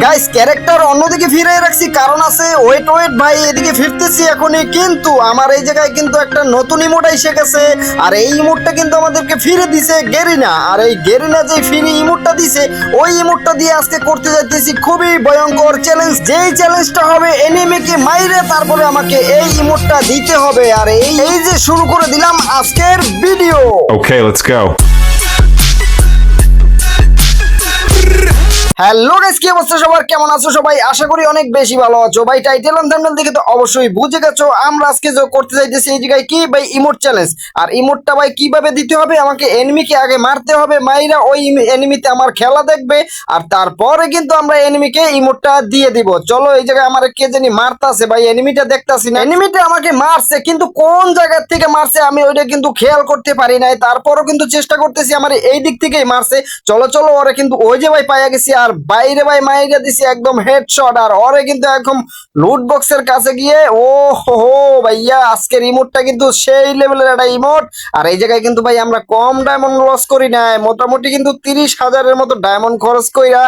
Guys character অন্যদিকে ফিরে রাখছি, কারণ আছে ওয়েট ওয়েট ভাই, এদিকে ফিরতেছি এখনই। কিন্তু আমার এই জায়গায় কিন্তু একটা নতুন ইমোট এসে গেছে, আর এই ইমোটটা কিন্তু আমাদেরকে ফিরে দিছে গেরিনা। আর এই গেরিনা যে ফ্রি ইমোটটা দিছে, ওই ইমোটটা দিয়ে আজকে করতে যাইতেছি খুবই ভয়ঙ্কর চ্যালেঞ্জ। যেই চ্যালেঞ্জটা হবে এনিমিকে মাইরে তারপরে আমাকে এই ইমোটটা দিতে হবে। আর এই যে শুরু করে দিলাম আজকের video. Okay, let's go. Hello guys, কি অবস্থা সবার, কেমন আছো সবাই? আশা করি অনেক বেশি ভালো আছো ভাই। টাইটেল এন্ড থাম্বনেল দেখে তো অবশ্যই বুঝে গেছো আমরা আজকে যে করতে যাইতেছি এই জায়গায় কি ভাই, ইমোট চ্যালেঞ্জ। আর ইমোটটা ভাই কিভাবে দিতে হবে, আমাকে এনিমিকে আগে মারতে হবে, মাইরা ওই এনিমিতে আমার খেলা দেখবে, আর তারপরে কিন্তু আমরা এনিমিকে ইমোটটা দিয়ে দিব। চলো, এই জায়গায় আমার কে জানি মারতাছে ভাই, এনিমিটা দেখতাছি না। এনিমিটা আমাকে মারছে, কিন্তু কোন জায়গা থেকে মারছে আমি ওইটা কিন্তু খেয়াল করতে পারি নাই। তারপরও কিন্তু চেষ্টা করতেছি, আমার এই দিক থেকেই মারছে। চলো চলো, ওরে কিন্তু ওই যে ভাই পাইয়া গেছি, আর বাইরে ভাই মাইরা দিছি একদম হেডশট। আর ওরে কিন্তু একদম লুট বক্সের কাছে গিয়ে, ও হো ভাইয়া, আজকের ইমোটটা কিন্তু সেই লেভেলের একটা ইমোট। আর এই জায়গায় কিন্তু ভাই আমরা কম ডায়মন্ড লস করি নাই, মোটামুটি কিন্তু 30,000-এর মতো ডায়মন্ড খরচ কইরা।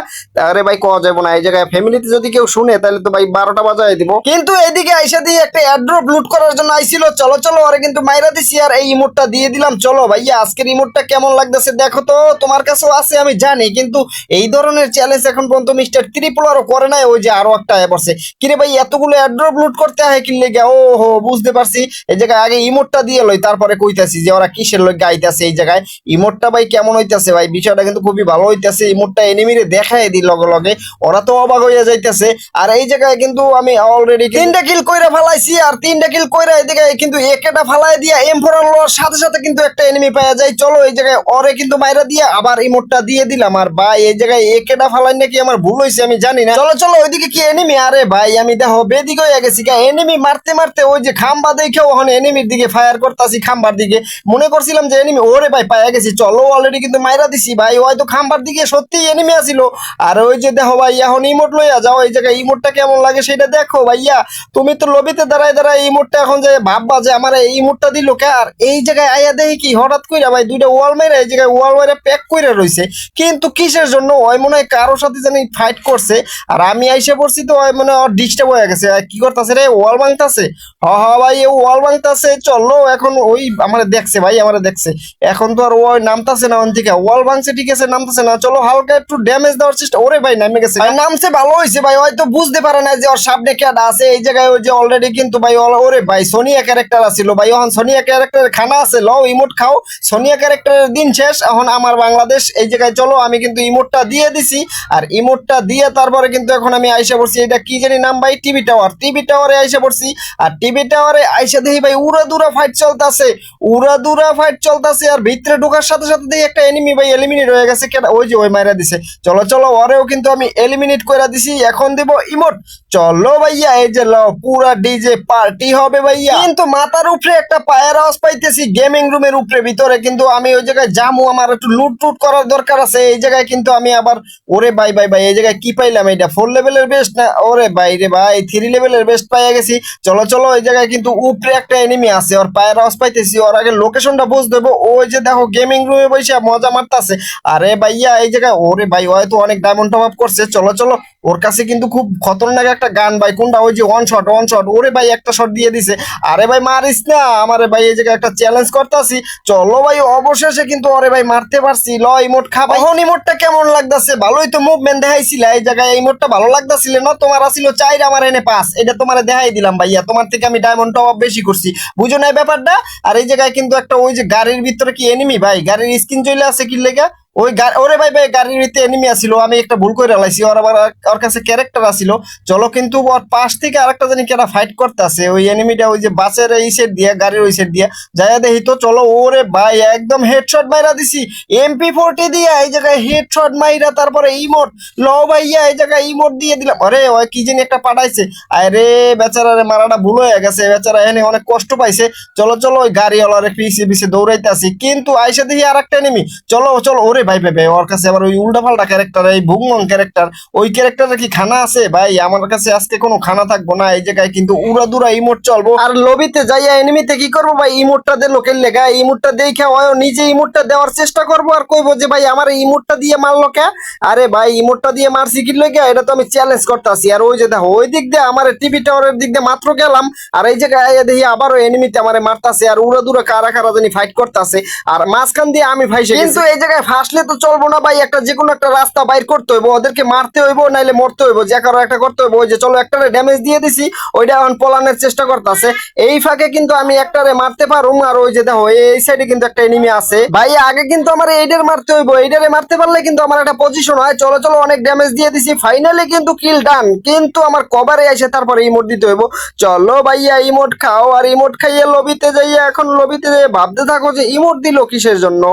আরে ভাই কওয়া যাবো না, এই জায়গায় ফ্যামিলিতে যদি কেউ শুনে তাহলে তো ভাই 12টা বাজায় দিব। কিন্তু এদিকে আইসা দিয়ে একটা এয়ারড্রপ লুট করার জন্য আইছিল। চলো চলো, ওরে কিন্তু মাইরা দিছি আর এই ইমোটটা দিয়ে দিলাম। চলো ভাইয়া, আজকের ইমোটটা কেমন লাগতেছে দেখো তো। তোমার কাছেও আছে আমি জানি, কিন্তু এই ধরনের চ্যালেঞ্জ এখন পর্যন্ত মিস্টার ত্রিপুলারও করে নাই। ওই যে আরো একটা পড়ছে, কিরে ভাই এতগুলো এয়ারড্রপ লুট করতে হয় কি লেগে? ও হো, বুঝতে পারছি। এই জায়গায় আগে ইমোটটা দিয়ে লই, তারপরে কইতাছি যে ওরা কিসের লগে আইতাছে। এই জায়গায় ইমোটটা ভাই কেমন হইতাছে ভাই, বিষয়টা কিন্তু খুবই ভালো হইতাছে। ইমোটটা এনিমিরে দেখায় দি লগে লগে, ওরা তো অবাক হইয়া যাইতাছে। আর এই জায়গায় কিন্তু আমি অলরেডি 3টা কিল কইরা ফালাইছি, আর 3টা কিল কইরা এদিকে কিন্তু একটা ফালাই দিয়া M4 লওয়ার সাথে সাথে কিন্তু একটা এনিমি পাওয়া যায়। চলো, এই জায়গায় ওরে কিন্তু মাইরা দিয়া আবার ইমোটটা দিয়ে দিলাম। আর ভাই এই জায়গায় একটা ফালাই নাকি আমার ভুল হয়েছে আমি জানি না। চলো চলো, ওইদিকে কি এনিমি? আরে ভাই আমি দেখো বেদিক হয়ে গেছি, এনিমি মারতে মারতে ওই যে খাম্বা দেখে ওখানে এনিমির দিকে ফায়ার করতেছি, খাম্বার দিকে। মনে করছিলাম যে এনিমি, ওরে ভাই পাইয়া গেছি। চলো, অলরেডি কিন্তু মাইরা দিছি ভাই, হয়তো খাম্বার দিকে সত্যি এনিমি আসিল। আর ওই যে দেখো ভাই, এখন ইমোট লইয়া যাও। এই জায়গায় ইমোটটা কেমন লাগে সেটা দেখো ভাইয়া। তুমি তো লবিতে দাঁড়ায় দাঁড়ায় ইমোটটা এখন যে ভাববা যে আমার এই ইমোটটা দিল কে। আর এই জায়গায় আইয়া দেখি কি হঠাৎ কইরা ভাই দুইটা ওয়াল মেরে এই জায়গায় ওয়াল মেরে প্যাক করে রইছে। কিন্তু কিসের জন্য ওই মনে হয় কারোর সাথে জানি ফাইট করছে। আর আমি আইসা পড়ছি তো ওই মনে হয় ডিস্টার্ব হয়ে গেছে। কি করতেছে রে, ওয়াল ভাঙতাছে। হ হ ভাই, ও ওয়াল ভাঙতাছে। চলো, এখন ওই আমারে দেখছে ভাই, আমারে দেখছে। এখন তো আর ওই নামতাছে না অন্তিকা, ওয়াল ভাঙছে ঠিক আছে, নামতাছে না। চলো, হালকা একটু ড্যামেজ দেওয়ার চেষ্টা। ওরে ভাই নামে গেছে, নামছে, ভালো হয়েছে ভাই। হয়তো বুঝতে পারে না যে ওর সামনে কেডা আছে। এই জায়গায় ওই যে অলরেডি কিন্তু ভাই, ওরে ভাই সোনিয়া ক্যারেক্টার আছিল ভাই। এখন সোনিয়া ক্যারেক্টারের খানা আছে, লও ইমোট খাও। সোনিয়া ক্যারেক্টারের দিন শেষ, এখন আমার বাংলাদেশ। এই জায়গায় চলো, আমি কিন্তু ইমোটটা দিয়ে দিছি। আর ইমোটটা দিয়ে তারপরে কিন্তু এখন আমি আইসা পড়ছি, এটা কি জানি নাম ভাই, টিভি টাওয়ার। টিভি টাওয়ারে আইসা পড়ছি। আর টিভি টাওয়ারে আইসা দেখি ভাই উড়াদুরা ফাইট চলতেছে, উড়াদুরা ফাইট চলতেছে। আর ভিতরে ঢোকার সাথে সাথে দেখি একটা এনিমি ভাই এলিমিনেট হয়ে গেছে। ওই যে ওই মাইরা দিছে। চলো চলো, ওরেও কিন্তু আমি এলিমিনেট করে দিছি। এখন দেব ইমোট। চলো ভাইয়া, এই যে লও, পুরা ডিজে পার্টি হবে ভাইয়া। কিন্তু মাথার উপরে একটা পায়ের আওয়াজ পাইতেছি গেমিং রুমের উপরে ভিতরে। কিন্তু আমি ওই জায়গায় জামু, আমার একটু লুট টুট করার দরকার আছে। এই জায়গায় কিন্তু আমি আবার, ওরে ভাই ভাই ভাই, এই জায়গায় কি পাইলাম? এটা 4 লেভেলের বেস্ট না? ওরে ভাই রে ভাই, 3 লেভেলের বেস্ট পাইয়া গেছি। চলো চলো, এই জায়গায় কিন্তু উপরে একটা এনিমি আছে, ওর পায়ের আওয়াজ পাইতেছি। ওর আগে লোকেশনটা বুঝ দেবো। ওই যে দেখো গেমিং রুমে বসে মজা মারতাছে। আরে ভাইয়া এই জায়গায়, ওরে ভাই হয়তো অনেক ডায়মন্ড টপ আপ করছে। চলো চলো, ওর কাছে কিন্তু খুব খতরনাক একটা গান ভাই। কোনটা? ওই যে ওয়ান শট, ওয়ান শট। ওরে ভাই একটা শট দিয়ে দিছে। আরে ভাই মারিস না আমারে ভাই, এই জায়গায় একটা চ্যালেঞ্জ করতেছি। চলো ভাই, অবশেষে কিন্তু ওরে ভাই মারতে পারছি। ল ইমোট খা ভাই। এখন ইমোটটা কেমন লাগতেছে? ভালোই তো মুভমেন্ট দেখাইছিল এই জায়গায়। এই ইমোটটা ভালো লাগতেছিল না? তোমার আসিল 4, আমার এনে 5। এটা তোমার দেখাই দিলাম ভাইয়া, তোমার থেকে আমি ডায়মন্ড টপ আপ বেশি করছি, বুঝো না এই ব্যাপারটা? আর এই জায়গায় কিন্তু একটা ওই যে গাড়ির ভিতরে কি এনিমি ভাই, গাড়ির স্কিন চলে আছে কি লেগা? ওই ওরে ভাই ভাই, গাড়ির ভিতরে এনিমি আসিল, আমি একটা ভুল করে লাইছি। ওর আবার ওর কাছে ক্যারেক্টার আসিল। চলো, কিন্তু ওর পাশ থেকে আরেকটা জানি কেটা ফাইট করতেছে। ওই এনিমিটা ওই যে বাসের এই সেট দিয়া, গাড়ির ওই সেট দিয়া যাইয়া দেখি তো। চলো, ওরে ভাই একদম হেডশট মাইরা দিছি MP40 দিয়া। এই জায়গায় হেডশট মাইরা তারপরে ইমোট। ল ভাইয়া, এই জায়গায় ইমোট দিয়ে দিলাম। আরে ওই কি জানি একটা পাঠাইছে। আরে বেচারারে মারাটা ভুল হয়ে গেছে, বেচারা এখানে অনেক কষ্ট পাইছে। চলো চলো, ওই গাড়িওয়ালার পিছিয়ে পিছিয়ে দৌড়াইতে আসি। কিন্তু আইসা দেখি আর একটা এনিমি। চলো চলো, ওরে ভাই ভাই ভাই, ওর কাছে আবার ওই উল্টা পাল্টা ক্যারেক্টার, এই ভুংমং ক্যারেক্টার, ওই ক্যারেক্টারের কি খানা আছে ভাই? আমার কাছে আজকে কোনো খানা থাকবো না, এই জায়গায় কিন্তু উড়াদুরা ইমোট চলবো। আর লবিতে যাইয়া এনিমিতে কি করবো ভাই, ইমোটটা দিয়ে লোকের লেগা, ইমোটটা দেখে ও নিজে ইমোটটা দেওয়ার চেষ্টা করবো আর কইবো যে ভাই আমার এই ইমোটটা দিয়ে মারলো কে? আরে ভাই ইমোটটা দিয়ে মারছি কি লেগে, এটা তো আমি চ্যালেঞ্জ করতেছি। আর ওই যে দেখো ওই দিক দিয়ে আমার টিভি টাওয়ারের দিক দিয়ে মাত্র গেলাম, আর এই জায়গায় আইয়া দেখি আবারও এনিমিতে আমারে মারতাছে, আর উড়াদুরা কারা কারা জানি ফাইট করতেছে, আর মাঝখান দিয়ে আমি ফাইসে গেছি। কিন্তু এই জায়গায় ফাঁসলে তো চলবো না ভাই, একটা যে কোনো একটা রাস্তা বাইর করতে হইব, ওদেরকে মারতে হইব নাইলে মরতে হইব, যে কারো একটা করতে হইব। ওই যে চলো একটারে ড্যামেজ দিয়ে দিছি, ওইটা এখন পলানের চেষ্টা করতেছে। এই ফাঁকে কিন্তু আমি একটারে মারতে পারুম, আর ওই যে দেখো এই সাইডে কিন্তু একটা এনিমি আছে ভাই, আগে কিন্তু আমার এইটার মারতে হইব, এইটারে মারতে পারলে কিন্তু আমার একটা পজিশন হয়। চলো চলো অনেক ড্যামেজ দিয়ে দিছি, ফাইনালি কিন্তু কিল ডান, কিন্তু আমার কভারে এসে তারপরে ইমোট দিতে হইব। চলো ভাইয়া ইমোট খাও, আর ইমোট খাইয়ে লবিতে যাইয়া এখন লবিতে যাইয়া ভাবতে থাকো যে ইমোট দিল কিসের জন্য।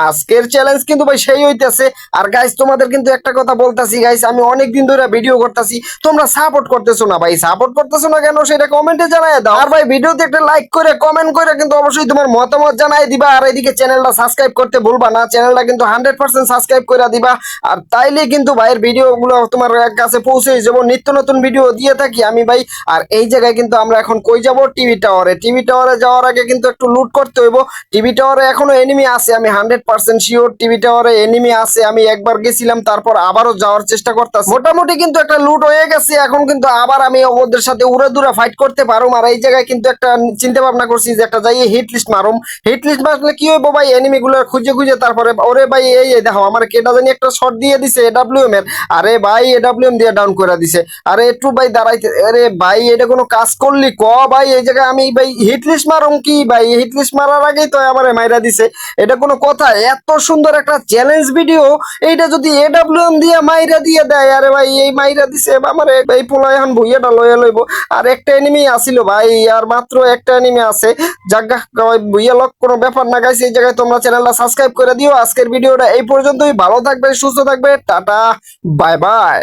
আজকের চ্যালেঞ্জ কিন্তু ভাই সেই হইতেছে। আর গাইস তোমাদের কিন্তু একটা কথা বলতাছি গাইস, আমি অনেক দিন ধরে ভিডিও করতেছি, তোমরা সাপোর্ট করতেছো না ভাই, সাপোর্ট করতেছো না কেন সেটা কমেন্টে জানাই দাও। আর ভাই ভিডিওতে একটা লাইক করে কমেন্ট করে কিন্তু অবশ্যই তোমার মতামত জানাই দিবা। আর এদিকে চ্যানেলটা সাবস্ক্রাইব করতে ভুলবা না, চ্যানেলটা কিন্তু 100% সাবস্ক্রাইব করে দিবা। আর তাইলে কিন্তু ভাইয়ের ভিডিও গুলো তোমার কাছে পৌঁছে যাবো, নিত্য নতুন ভিডিও দিয়ে থাকি আমি ভাই। আর এই জায়গায় কিন্তু আমরা এখন কই যাব, টিভি টাওয়ারে। টিভি টাওয়ারে যাওয়ার আগে কিন্তু একটু লুট করতে হইব। টিভি টাওয়ারে এখনো এনিমি আছে, আমি 100% শিওর টিভি টাওয়ারে এনিমি আছে। আমি একবার গেছিলাম, তারপর আবারও যাওয়ার চেষ্টা করতেছি। মোটামুটি কিন্তু একটা লুট হয়ে গেছে, এখন কিন্তু আবার আমি ওদের সাথে উড়ে দূরে ফাইট করতে পারুম। আর এই জায়গায় কিন্তু একটা চিন্তা ভাবনা করছি যে একটা যাই হিট লিস্ট মারুম। হিট লিস্ট মারলে কি হইব ভাই, এনিমি গুলো খুঁজে খুঁজে তারপরে ওরে ভাই এই দেখো আমার কেটা জানি একটা শট দিয়ে দিছে এডব্লিউএম এর। আরে ভাই এডব্লিউএম দিয়ে ডাউন করে দিছে। আরে একটু ভাই দাঁড়াইতে, আরে ভাই এটা কোনো কাজ করলি ক ভাই, এই জায়গায় আমি ভাই হিট লিস্ট মারুম কি ভাই, হিট লিস্ট মারার আগেই তো আমার মাইরা দিছে। এটা কোনো কথা? এত সুন্দর একটা চ্যালেঞ্জ ভিডিও, এইটা যদি এডব্লিউএম দিয়ে মাইরা দিয়ে দেয়, আরে ভাই এই মাইরা দিছে আমার এই পোলা এখন ভুইয়াটা লয়ে লইব। আর একটা এনিমি আসিল ভাই, আর মাত্র একটা এনিমি আছে, জাগা ভুইয়া লক কোনো ব্যাপার না গাইছে। এই জায়গায় তোমরা চ্যানেলটা সাবস্ক্রাইব করে দিও। আজকের ভিডিওটা এই পর্যন্তই, ভালো থাকবে সুস্থ থাকবে, টাটা বাই বাই।